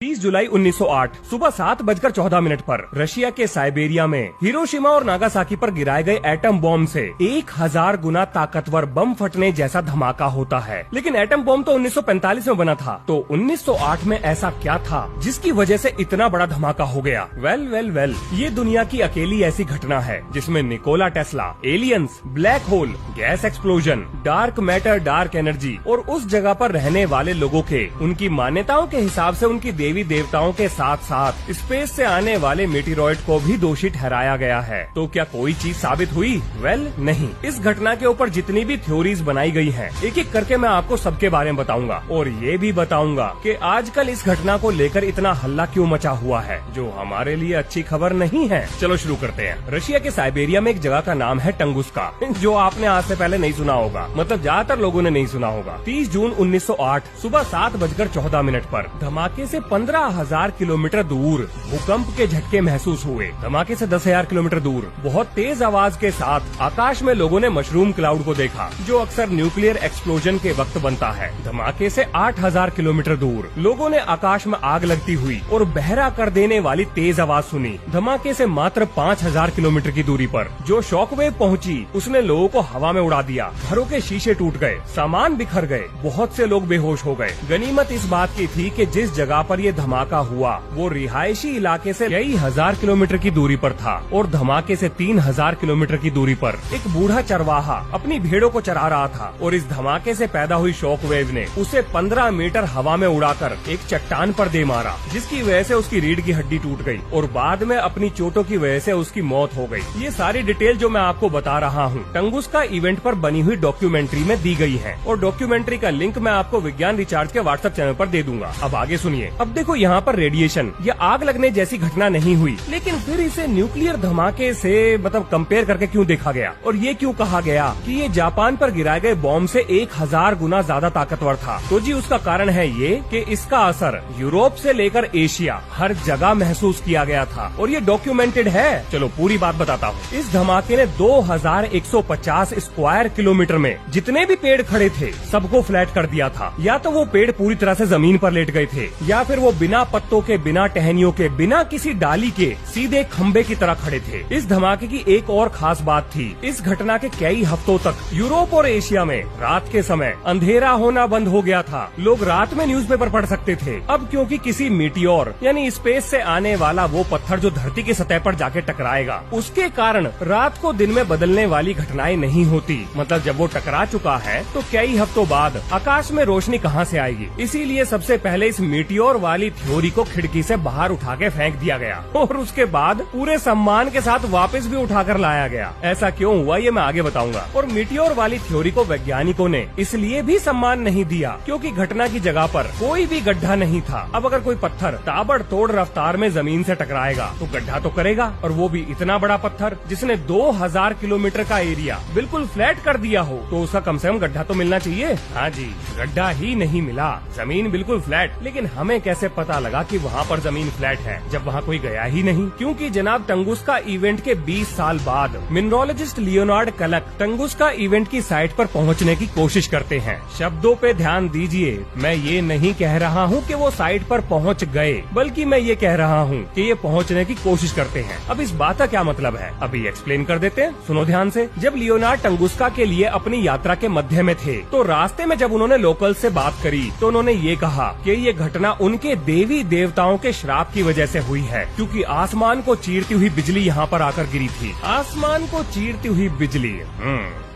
30 जुलाई 1908 सुबह 7:14 पर रशिया के साइबेरिया में हिरोशिमा और नागासाकी पर गिराए गए एटम बॉम्ब से 1000 गुना ताकतवर बम फटने जैसा धमाका होता है। लेकिन एटम बॉम्ब तो 1945 में बना था, तो 1908 में ऐसा क्या था जिसकी वजह से इतना बड़ा धमाका हो गया? वेल, ये दुनिया की अकेली ऐसी घटना है जिसमें Nikola Tesla, aliens, black hole, gas explosion, dark matter, dark energy और उस जगह पर रहने वाले लोगों के उनकी मान्यताओं के हिसाब से उनकी देवी देवताओं के साथ साथ स्पेस से आने वाले मेटेरॉइड को भी दोषी ठहराया गया है। तो क्या कोई चीज साबित हुई? नहीं। इस घटना के ऊपर जितनी भी थ्योरीज बनाई गई हैं, एक एक करके मैं आपको सबके बारे में बताऊंगा और ये भी बताऊंगा कि आजकल इस घटना को लेकर इतना हल्ला क्यों मचा हुआ है, जो हमारे लिए अच्छी खबर नहीं है। चलो शुरू करते हैं। रशिया के साइबेरिया में एक जगह का नाम है टंगुस्का, जो आपने आज से पहले नहीं सुना होगा, मतलब ज्यादातर लोगों ने नहीं सुना होगा। 30 जून 1908 सुबह 7:14 पर धमाके से 15,000 किलोमीटर दूर भूकंप के झटके महसूस हुए। धमाके से 10,000 किलोमीटर दूर बहुत तेज आवाज के साथ आकाश में लोगों ने मशरूम क्लाउड को देखा, जो अक्सर न्यूक्लियर एक्सप्लोजन के वक्त बनता है। धमाके से 8,000 किलोमीटर दूर लोगों ने आकाश में आग लगती हुई और बहरा कर देने वाली तेज आवाज सुनी। धमाके से मात्र 5,000 किलोमीटर की दूरी पर जो शॉकवेव पहुंची, उसने लोगों को हवा में उड़ा दिया। घरों के शीशे टूट गए, सामान बिखर गए, बहुत से लोग बेहोश हो गए। गनीमत इस बात की थी कि जिस जगह पर ये धमाका हुआ वो रिहायशी इलाके से कई हजार किलोमीटर की दूरी पर था और धमाके से 3,000 किलोमीटर की दूरी पर एक बूढ़ा चरवाहा अपनी भेड़ों को चरा रहा था और इस धमाके से पैदा हुई शॉकवेव ने उसे 15 मीटर हवा में उड़ाकर एक चट्टान पर दे मारा, जिसकी वजह से उसकी रीढ़ की हड्डी टूट गई और बाद में अपनी चोटों की वजह से उसकी मौत हो गई। ये सारी डिटेल जो मैं आपको बता रहा हूँ टंगुस्का इवेंट पर बनी हुई डॉक्यूमेंट्री में दी गई है और डॉक्यूमेंट्री का लिंक मैं आपको विज्ञान रिचार्ज के व्हाट्सएप चैनल पर दे दूंगा। अब आगे सुनिए। अब देखो, यहाँ पर रेडिएशन या आग लगने जैसी घटना नहीं हुई, लेकिन फिर इसे न्यूक्लियर धमाके से मतलब कंपेयर करके क्यों देखा गया और ये क्यों कहा गया कि ये जापान पर गिराए गए बॉम्ब से 1000 गुना ज्यादा ताकतवर था? तो जी उसका कारण है ये कि इसका असर यूरोप से लेकर एशिया हर जगह महसूस किया गया था और ये डॉक्यूमेंटेड है। चलो पूरी बात बताता हूँ। इस धमाके ने 2150 स्क्वायर किलोमीटर में जितने भी पेड़ खड़े थे सबको फ्लैट कर दिया था। या तो वो पेड़ पूरी तरह से जमीन पर लेट गए थे या फिर वो बिना पत्तों के, बिना टहनियों के, बिना किसी डाली के सीधे खंबे की तरह खड़े थे। इस धमाके की एक और खास बात थी, इस घटना के कई हफ्तों तक यूरोप और एशिया में रात के समय अंधेरा होना बंद हो गया था। लोग रात में न्यूज़पेपर पढ़ सकते थे। अब क्योंकि किसी मीटियोर यानी स्पेस से आने वाला वो पत्थर जो धरती की सतह पर जाके टकराएगा, उसके कारण रात को दिन में बदलने वाली घटनाएं नहीं होती। मतलब जब वो टकरा चुका है तो कई हफ्तों बाद आकाश में रोशनी कहाँ से आएगी? इसीलिए सबसे पहले इस मीटियोर वाली थ्योरी को खिड़की से बाहर उठा के फेंक दिया गया और उसके बाद पूरे सम्मान के साथ वापस भी उठाकर लाया गया। ऐसा क्यों हुआ ये मैं आगे बताऊंगा। और मीटियोर वाली थ्योरी को वैज्ञानिकों ने इसलिए भी सम्मान नहीं दिया क्योंकि घटना की जगह पर कोई भी गड्ढा नहीं था। अब अगर कोई पत्थर ताबड़तोड़ रफ्तार में जमीन से टकराएगा तो गड्ढा तो करेगा, और वो भी इतना बड़ा पत्थर जिसने 2000 किलोमीटर का एरिया बिल्कुल फ्लैट कर दिया हो, तो उसका कम से कम गड्ढा तो मिलना चाहिए। हाँ जी, गड्ढा ही नहीं मिला, जमीन बिल्कुल फ्लैट। लेकिन हमें कैसे पता लगा कि वहाँ पर जमीन फ्लैट है जब वहाँ कोई गया ही नहीं? क्योंकि जनाब टंगुस्का इवेंट के 20 साल बाद मिनरोलॉजिस्ट लियोनार्ड कलक टंगुस्का इवेंट की साइट पर पहुँचने की कोशिश करते हैं। शब्दों पे ध्यान दीजिए, मैं ये नहीं कह रहा हूँ कि वो साइट पर पहुँच गए, बल्कि मैं ये कह रहा हूँ कि ये पहुँचने की कोशिश करते हैं। अब इस बात का क्या मतलब है, अभी एक्सप्लेन कर देते हैं, सुनो ध्यान से। जब लियोनार्ड टंगुस्का के लिए अपनी यात्रा के मध्य में थे तो रास्ते में जब उन्होंने लोकल से बात करी तो उन्होंने ये कहा कि ये घटना उनके देवी देवताओं के श्राप की वजह से हुई है, क्योंकि आसमान को चीरती हुई बिजली यहाँ पर आकर गिरी थी। आसमान को चीरती हुई बिजली,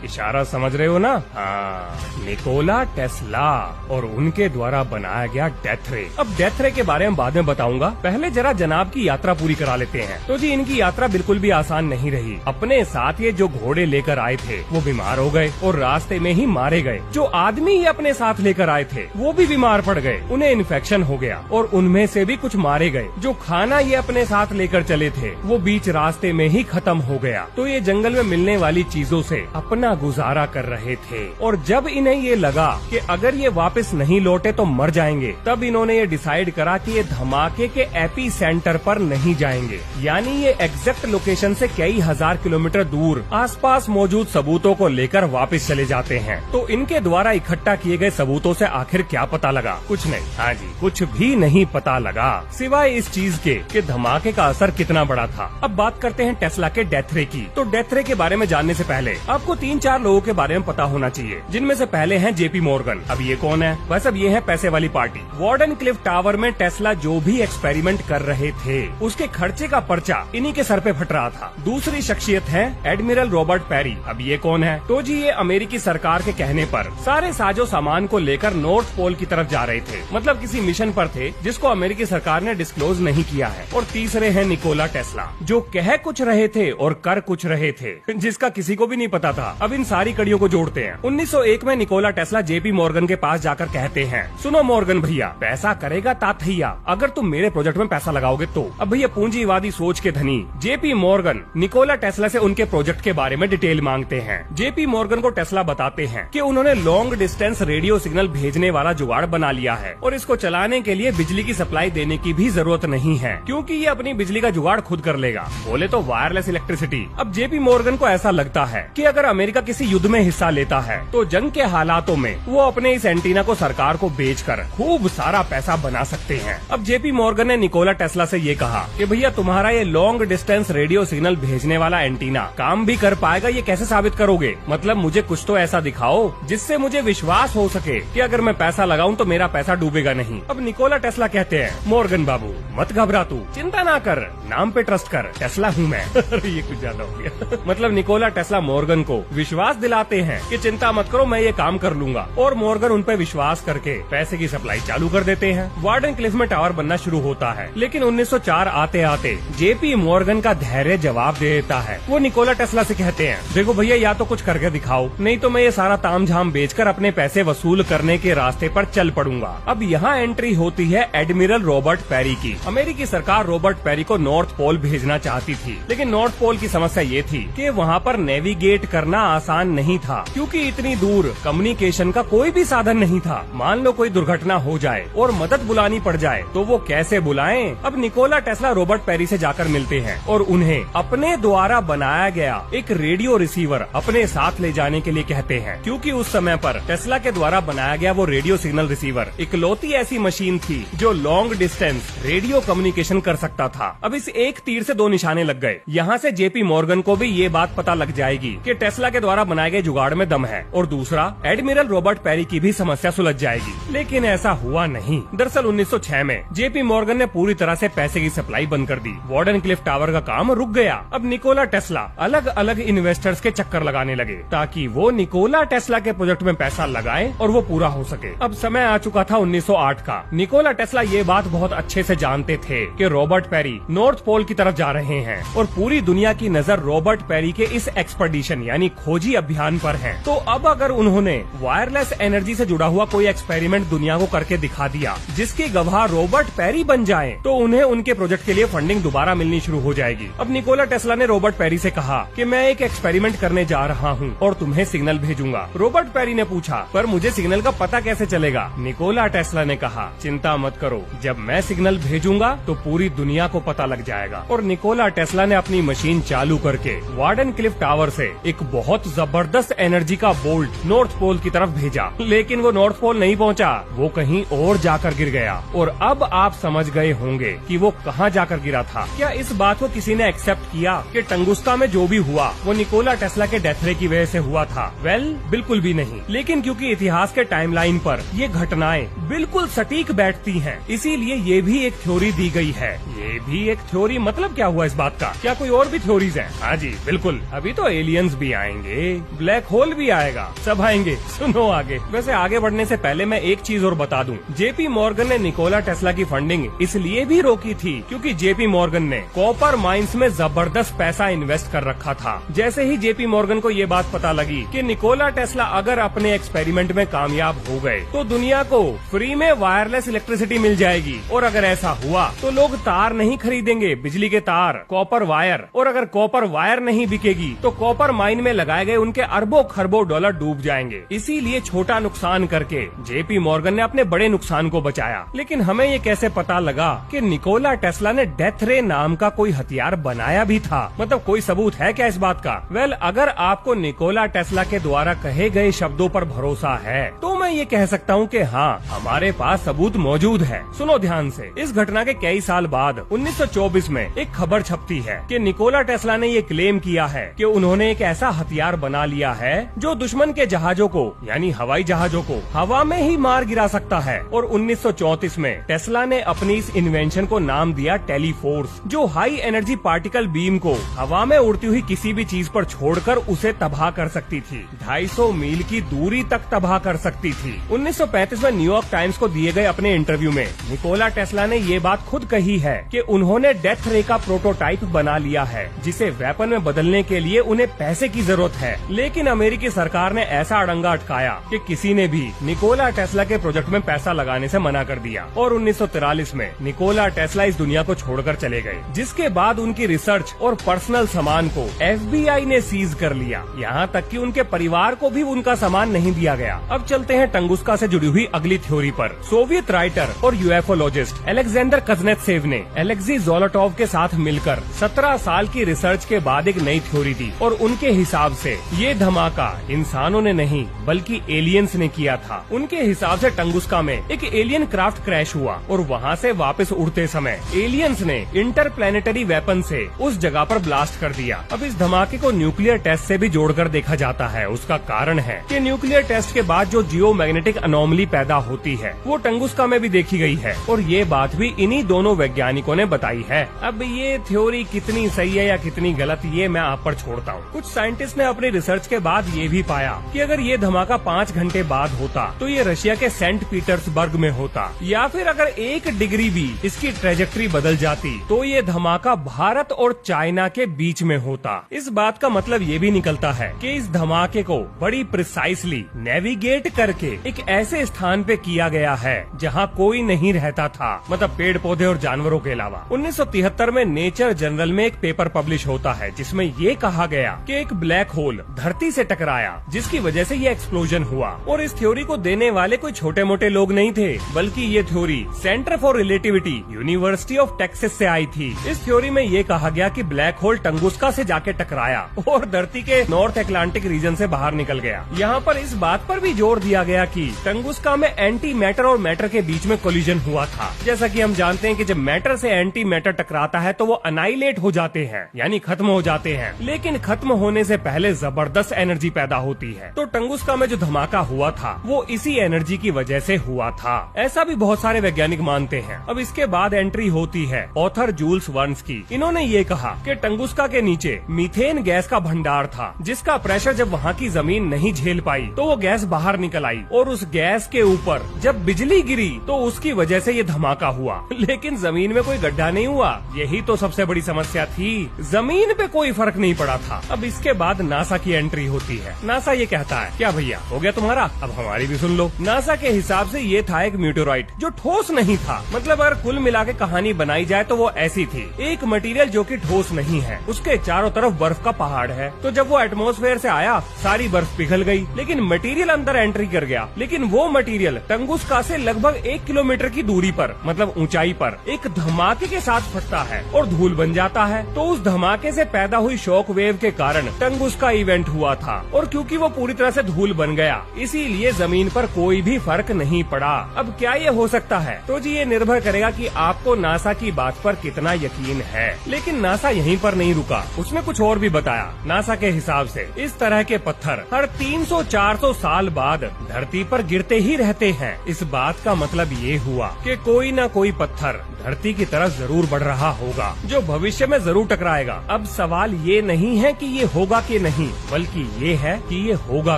इशारा समझ रहे हो ना? हाँ, निकोला टेस्ला और उनके द्वारा बनाया गया डेथ रे। अब डेथ रे के बारे में बाद में बताऊंगा, पहले जरा जनाब की यात्रा पूरी करा लेते हैं। तो जी इनकी यात्रा बिल्कुल भी आसान नहीं रही। अपने साथ ये जो घोड़े लेकर आए थे वो बीमार हो गए और रास्ते में ही मारे गए। जो आदमी ये अपने साथ लेकर आए थे वो भी बीमार पड़ गए, उन्हें इन्फेक्शन हो गया और उनमें से भी कुछ मारे गए। जो खाना ये अपने साथ लेकर चले थे वो बीच रास्ते में ही खत्म हो गया। तो ये जंगल में मिलने वाली चीजों से अपना गुजारा कर रहे थे और जब इन्हें ये लगा कि अगर ये वापस नहीं लौटे तो मर जाएंगे, तब इन्होंने ये डिसाइड करा कि ये धमाके के एपी सेंटर पर नहीं जाएंगे, यानी ये एग्जैक्ट लोकेशन से कई हजार किलोमीटर दूर आसपास मौजूद सबूतों को लेकर वापस चले जाते हैं। तो इनके द्वारा इकट्ठा किए गए सबूतों से आखिर क्या पता लगा? कुछ नहीं। हाँ जी, कुछ भी नहीं नहीं पता लगा, सिवाय इस चीज के कि धमाके का असर कितना बड़ा था। अब बात करते हैं टेस्ला के डेथ रे की। तो डेथ रे के बारे में जानने से पहले आपको 3-4 लोगों के बारे में पता होना चाहिए, जिनमें से पहले हैं जेपी मॉर्गन। अब ये कौन है? बस अब ये है पैसे वाली पार्टी। वार्डनक्लिफ टावर में टेस्ला जो भी एक्सपेरिमेंट कर रहे थे, उसके खर्चे का पर्चा इन्हीं के सर पे फट रहा था। दूसरी शख्सियत है एडमिरल रॉबर्ट पेरी। अब ये कौन है? तो जी ये अमेरिकी सरकार के कहने पर सारे साजो सामान को लेकर नॉर्थ पोल की तरफ जा रहे थे, मतलब किसी मिशन पर थे जिसको अमेरिकी सरकार ने डिस्क्लोज नहीं किया है। और तीसरे हैं निकोला टेस्ला, जो कह कुछ रहे थे और कर कुछ रहे थे, जिसका किसी को भी नहीं पता था। अब इन सारी कड़ियों को जोड़ते हैं। 1901 में निकोला टेस्ला जेपी मॉर्गन के पास जाकर कहते हैं, सुनो मॉर्गन भैया, पैसा करेगा ताथैया अगर तुम मेरे प्रोजेक्ट में पैसा लगाओगे तो। अब भैया पूंजीवादी सोच के धनी जेपी मॉर्गन निकोला टेस्ला से उनके प्रोजेक्ट के बारे में डिटेल मांगते हैं। जेपी मॉर्गन को टेस्ला बताते हैं कि उन्होंने लॉन्ग डिस्टेंस रेडियो सिग्नल भेजने वाला जुगाड़ बना लिया है और इसको चलाने के लिए बिजली की सप्लाई देने की भी जरूरत नहीं है, क्योंकि ये अपनी बिजली का जुगाड़ खुद कर लेगा। बोले तो वायरलेस इलेक्ट्रिसिटी। अब जेपी मॉर्गन को ऐसा लगता है कि अगर अमेरिका किसी युद्ध में हिस्सा लेता है तो जंग के हालातों में वो अपने इस एंटीना को सरकार को बेचकर खूब सारा पैसा बना सकते हैं। अब जेपी मॉर्गन ने निकोला टेस्ला से ये कहा कि भैया तुम्हारा ये लॉन्ग डिस्टेंस रेडियो सिग्नल भेजने वाला एंटीना काम भी कर पाएगा, ये कैसे साबित करोगे? मतलब मुझे कुछ तो ऐसा दिखाओ जिससे मुझे विश्वास हो सके कि अगर मैं पैसा लगाऊं तो मेरा पैसा डूबेगा नहीं। अब निकोला टेस्ला कहते हैं, मॉर्गन बाबू मत घबरा, तू चिंता ना कर, नाम पे ट्रस्ट कर, टेस्ला हूँ मैं। ये कुछ ज्यादा हो गया। मतलब निकोला टेस्ला मॉर्गन को विश्वास दिलाते हैं कि चिंता मत करो, मैं ये काम कर लूंगा, और मॉर्गन उन पे विश्वास करके पैसे की सप्लाई चालू कर देते हैं। वार्डनक्लिफ में टावर बनना शुरू होता है, लेकिन 1904 आते आते जेपी मॉर्गन का धैर्य जवाब दे देता है। वो निकोला टेस्ला से कहते हैं, देखो भैया या तो कुछ करके दिखाओ, नहीं तो मैं ये सारा तामझाम बेचकर अपने पैसे वसूल करने के रास्ते पर चल पड़ूंगा। अब यहाँ एंट्री होती है एडमिरल रॉबर्ट पेरी की। अमेरिकी सरकार रॉबर्ट पेरी को नॉर्थ पोल भेजना चाहती थी, लेकिन नॉर्थ पोल की समस्या ये थी कि वहाँ पर नेविगेट करना आसान नहीं था, क्योंकि इतनी दूर कम्युनिकेशन का कोई भी साधन नहीं था। मान लो कोई दुर्घटना हो जाए और मदद बुलानी पड़ जाए तो वो कैसे बुलाएं? अब निकोला टेस्ला रॉबर्ट पेरी से जाकर मिलते हैं और उन्हें अपने द्वारा बनाया गया एक रेडियो रिसीवर अपने साथ ले जाने के लिए कहते हैं, क्योंकि उस समय पर टेस्ला के द्वारा बनाया गया वो रेडियो सिग्नल रिसीवर इकलौती ऐसी मशीन थी जो लॉन्ग डिस्टेंस रेडियो कम्युनिकेशन कर सकता था। अब इस एक तीर से 2 निशाने लग गए। यहाँ से जेपी मॉर्गन को भी ये बात पता लग जाएगी कि टेस्ला के द्वारा बनाए गए जुगाड़ में दम है, और दूसरा एडमिरल रॉबर्ट पेरी की भी समस्या सुलझ जाएगी। लेकिन ऐसा हुआ नहीं। दरअसल 1906 में जेपी मॉर्गन ने पूरी तरह से पैसे की सप्लाई बंद कर दी। वार्डनक्लिफ टावर का काम रुक गया। अब निकोला टेस्ला अलग अलग इन्वेस्टर्स के चक्कर लगाने लगे ताकि वो निकोला टेस्ला के प्रोजेक्ट में पैसा लगाए और वो पूरा हो सके। अब समय आ चुका था 1908 का। निकोला टेस्ला ये बात बहुत अच्छे से जानते थे कि रॉबर्ट पेरी नॉर्थ पोल की तरफ जा रहे हैं और पूरी दुनिया की नजर रॉबर्ट पेरी के इस एक्सपेडिशन यानी खोजी अभियान पर है। तो अब अगर उन्होंने वायरलेस एनर्जी से जुड़ा हुआ कोई एक्सपेरिमेंट दुनिया को करके दिखा दिया जिसके गवाह रॉबर्ट पेरी बन जाएं, तो उन्हें उनके प्रोजेक्ट के लिए फंडिंग दोबारा मिलनी शुरू हो जाएगी। अब निकोला टेस्ला ने रॉबर्ट पेरी से कहा कि मैं एक एक्सपेरिमेंट करने जा रहा हूँ और तुम्हें सिग्नल भेजूंगा। रॉबर्ट पेरी ने पूछा, पर मुझे सिग्नल का पता कैसे चलेगा? निकोला टेस्ला ने कहा, चिंता मत करो, जब मैं सिग्नल भेजूंगा तो पूरी दुनिया को पता लग जाएगा। और निकोला टेस्ला ने अपनी मशीन चालू करके वार्डनक्लिफ टावर से एक बहुत जबरदस्त एनर्जी का बोल्ट नॉर्थ पोल की तरफ भेजा, लेकिन वो नॉर्थ पोल नहीं पहुंचा, वो कहीं और जाकर गिर गया। और अब आप समझ गए होंगे कि वो कहाँ जाकर गिरा था। क्या इस बात को किसी ने एक्सेप्ट किया कि टंगुस्का में जो भी हुआ वो निकोला टेस्ला के डेथ रे की वजह से हुआ था? वेल, बिल्कुल भी नहीं। लेकिन क्योंकि इतिहास के टाइमलाइन पर ये घटनाएं बिल्कुल सटीक बैठती हैं, इसीलिए ये भी एक थ्योरी दी गई है। ये भी एक थ्योरी मतलब क्या हुआ इस बात का? क्या कोई और भी थ्योरीज हैं? हाँ जी बिल्कुल, अभी तो एलियंस भी आएंगे, ब्लैक होल भी आएगा, सब आएंगे। सुनो आगे। वैसे आगे बढ़ने से पहले मैं एक चीज और बता दूं, जेपी मॉर्गन ने निकोला टेस्ला की फंडिंग इसलिए भी रोकी थी क्योंकि जेपी मॉर्गन ने कॉपर माइंस में जबरदस्त पैसा इन्वेस्ट कर रखा था। जैसे ही जेपी मॉर्गन को ये बात पता लगी कि निकोला टेस्ला अगर अपने एक्सपेरिमेंट में कामयाब हो गए तो दुनिया को फ्री में वायरलेस इलेक्ट्रिसिटी मिल जाएगी, और अगर ऐसा हुआ तो लोग तार तार नहीं खरीदेंगे, बिजली के तार, कॉपर वायर, और अगर कॉपर वायर नहीं बिकेगी तो कॉपर माइन में लगाए गए उनके अरबों खरबों डॉलर डूब जाएंगे। इसीलिए छोटा नुकसान करके जेपी मॉर्गन ने अपने बड़े नुकसान को बचाया। लेकिन हमें ये कैसे पता लगा कि निकोला टेस्ला ने डेथ रे नाम का कोई हथियार बनाया भी था? मतलब कोई सबूत है क्या इस बात का? वेल, अगर आपको निकोला टेस्ला के द्वारा कहे गए शब्दों पर भरोसा है तो मैं ये कह सकता हूँ कि हाँ, हमारे पास सबूत मौजूद है। सुनो ध्यान से। इस घटना के कई साल बाद 1924 में एक खबर छपती है कि निकोला टेस्ला ने ये क्लेम किया है कि उन्होंने एक ऐसा हथियार बना लिया है जो दुश्मन के जहाजों को, यानी हवाई जहाजों को, हवा में ही मार गिरा सकता है। और 1934 में टेस्ला ने अपनी इस इन्वेंशन को नाम दिया टेलीफोर्स, जो हाई एनर्जी पार्टिकल बीम को हवा में उड़ती हुई किसी भी चीज पर छोड़कर उसे तबाह कर सकती थी। 250 मील की दूरी तक तबाह कर सकती थी। 1935 में न्यूयॉर्क टाइम्स को दिए गए अपने इंटरव्यू में निकोला टेस्ला ने ये बात खुद कही है कि उन्होंने डेथ रे का प्रोटोटाइप बना लिया है, जिसे वेपन में बदलने के लिए उन्हें पैसे की जरूरत है। लेकिन अमेरिकी सरकार ने ऐसा अड़ंगा अटकाया कि किसी ने भी निकोला टेस्ला के प्रोजेक्ट में पैसा लगाने से मना कर दिया। और 1943 में निकोला टेस्ला इस दुनिया को छोड़कर चले गए, जिसके बाद उनकी रिसर्च और पर्सनल सामान को FBI ने सीज कर लिया। यहाँ तक कि उनके परिवार को भी उनका सामान नहीं दिया गया। अब चलते हैं टंगुस्का से जुड़ी हुई अगली थ्योरी पर। सोवियत राइटर और यूएफओलॉजिस्ट अलेक्जेंडर कजनेत्सेव ने एलेक्सी जोलोटोव के साथ मिलकर 17 साल की रिसर्च के बाद एक नई थ्योरी दी। और उनके हिसाब से ये धमाका इंसानों ने नहीं बल्कि एलियंस ने किया था। उनके हिसाब से टंगुस्का में एक एलियन क्राफ्ट क्रैश हुआ और वहाँ से वापस उड़ते समय एलियंस ने इंटरप्लैनेटरी वेपन से उस जगह पर ब्लास्ट कर दिया। अब इस धमाके को न्यूक्लियर टेस्ट से भी जोड़कर देखा जाता है। उसका कारण है कि न्यूक्लियर टेस्ट के बाद जो जियोमैग्नेटिक अनोमली पैदा होती है वो टंगुस्का में भी देखी गई है। और ये बात भी इन्हीं दोनों वैज्ञानिकों ने बताई है। अब ये थ्योरी कितनी सही है या कितनी गलत, ये मैं आप पर छोड़ता हूँ। कुछ साइंटिस्ट ने अपनी रिसर्च के बाद ये भी पाया कि अगर ये धमाका 5 घंटे बाद होता तो ये रशिया के सेंट पीटर्सबर्ग में होता, या फिर अगर 1 डिग्री भी इसकी ट्रेजेक्ट्री बदल जाती तो ये धमाका भारत और चाइना के बीच में होता। इस बात का मतलब ये भी निकलता है कि इस धमाके को बड़ी प्रिसाइसली नेविगेट करके एक ऐसे स्थान पे किया गया है जहाँ कोई नहीं रहता था, मतलब पेड़ पौधे और जानवरों के अलावा। 1973 में नेचर जर्नल में एक पेपर पब्लिश होता है जिसमें ये कहा गया कि एक ब्लैक होल धरती से टकराया, जिसकी वजह से ये एक्सप्लोजन हुआ। और इस थ्योरी को देने वाले कोई छोटे मोटे लोग नहीं थे, बल्कि ये theory centre for relativity university of Texas से आई थी। इस थ्योरी में ये कहा गया कि ब्लैक होल टंगुस्का से जाके टकराया और धरती के नॉर्थ अटलांटिक रीजन से बाहर निकल गया। यहाँ पर इस बात पर भी जोर दिया गया कि टंगुस्का में एंटी मैटर और मैटर के बीच में कोलिजन हुआ था। जैसा कि हम जानते हैं कि जब मैटर से एंटी मैटर टकराता है तो वो अनाइलेट हो जाते हैं, यानी खत्म हो जाते हैं। लेकिन खत्म होने से पहले जबरदस्त एनर्जी पैदा होती है। तो टंगुस्का में जो धमाका हुआ था वो इसी एनर्जी की वजह से हुआ था, ऐसा भी बहुत सारे वैज्ञानिक मानते हैं। अब इसके बाद एंट्री होती है ऑथर जूल्स वर्न्स की। इन्होंने ये कहा कि टंगुस्का के नीचे मीथेन गैस का भंडार था, जिसका प्रेशर जब वहाँ की जमीन नहीं झेल पाई तो वो गैस बाहर निकल आई, और उस गैस के ऊपर जब बिजली गिरी तो उसकी वजह से ये धमाका हुआ। लेकिन जमीन में कोई गड्ढा नहीं हुआ, यही तो सबसे बड़ी समस्या थी। जमीन पे कोई फर्क नहीं पड़ा था। अब इसके बाद नासा की एंट्री होती है। नासा ये कहता है, क्या भैया हो गया तुम्हारा, अब हमारी भी सुन लो। नासा के हिसाब से ये था एक मीटेओराइट जो ठोस नहीं था। मतलब अगर कुल मिला के कहानी बनाई जाए तो वो ऐसी थी, एक मटेरियल जो कि ठोस नहीं है, उसके चारों तरफ बर्फ का पहाड़ है। तो जब वो एटमॉस्फेयर से आया सारी बर्फ पिघल गई, लेकिन मटेरियल अंदर एंट्री कर गया। लेकिन वो मटेरियल टंगुस्का से लगभग 1 किलोमीटर की दूरी पर, मतलब ऊंचाई पर, एक धमाके के साथ फटता है और धूल बन जाता है। तो उस धमाके से पैदा हुई शॉक वेव के कारण टंगुस्का इवेंट हुआ था। और क्योंकि वो पूरी तरह से धूल बन गया, इसीलिए जमीन पर कोई भी फर्क नहीं पड़ा। अब क्या ये हो सकता है? तो जी ये निर्भर करेगा कि आपको नासा की बात पर कितना यकीन है। लेकिन नासा यहीं पर नहीं रुका, उसने कुछ और भी बताया। नासा के हिसाब से इस तरह के पत्थर हर 300-400 साल बाद धरती पर गिरते ही रहते हैं। इस बात का मतलब ये हुआ कि कोई न कोई पत्थर धरती की तरफ जरूर बढ़ रहा होगा, जो भविष्य में जरूर टकराएगा। अब सवाल ये नहीं है कि ये होगा कि नहीं, बल्कि ये है कि ये होगा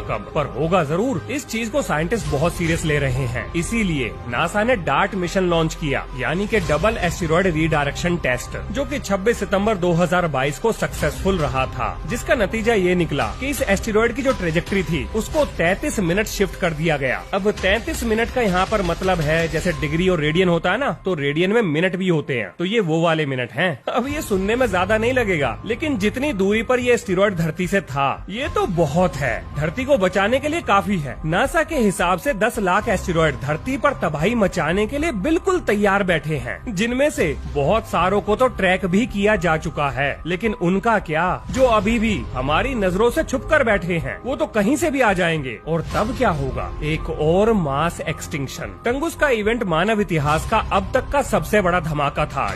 कब, पर होगा जरूर। इस चीज को साइंटिस्ट बहुत सीरियस ले रहे हैं, इसीलिए नासा ने डार्ट मिशन लॉन्च किया, यानी कि डबल एस्टेरॉयड रीडायरेक्शन टेस्ट, जो कि 26 सितंबर 2022 को सक्सेसफुल रहा था। जिसका नतीजा ये निकला कि इस एस्टेरॉयड की जो ट्रेजेक्ट्री थी उसको 33 मिनट शिफ्ट कर दिया गया। अब 33 मिनट का यहाँ पर मतलब है, जैसे डिग्री और रेडियन होता है ना, तो रेडियन में मिनट भी होते हैं, तो ये वो वाले मिनट हैं। अब ये सुनने में ज्यादा नहीं लगेगा, लेकिन जितनी दूरी पर ये एस्टेरॉयड धरती से था, ये तो बहुत है। धरती को बचाने के लिए काफी है। नासा के हिसाब से 10 लाख एस्टेरॉयड धरती पर तबाही मचाने के लिए बिल्कुल तैयार बैठे हैं, जिनमें से बहुत सारों को तो ट्रैक भी किया जा चुका है। लेकिन उनका क्या, जो अभी भी हमारी नजरों से छुप कर बैठे हैं, वो तो कहीं से भी आ जाएंगे। और तब क्या होगा? एक और मास एक्सटिंक्शन। टंगुस्का इवेंट मानव इतिहास का अब तक का सबसे बड़ा धमाका था।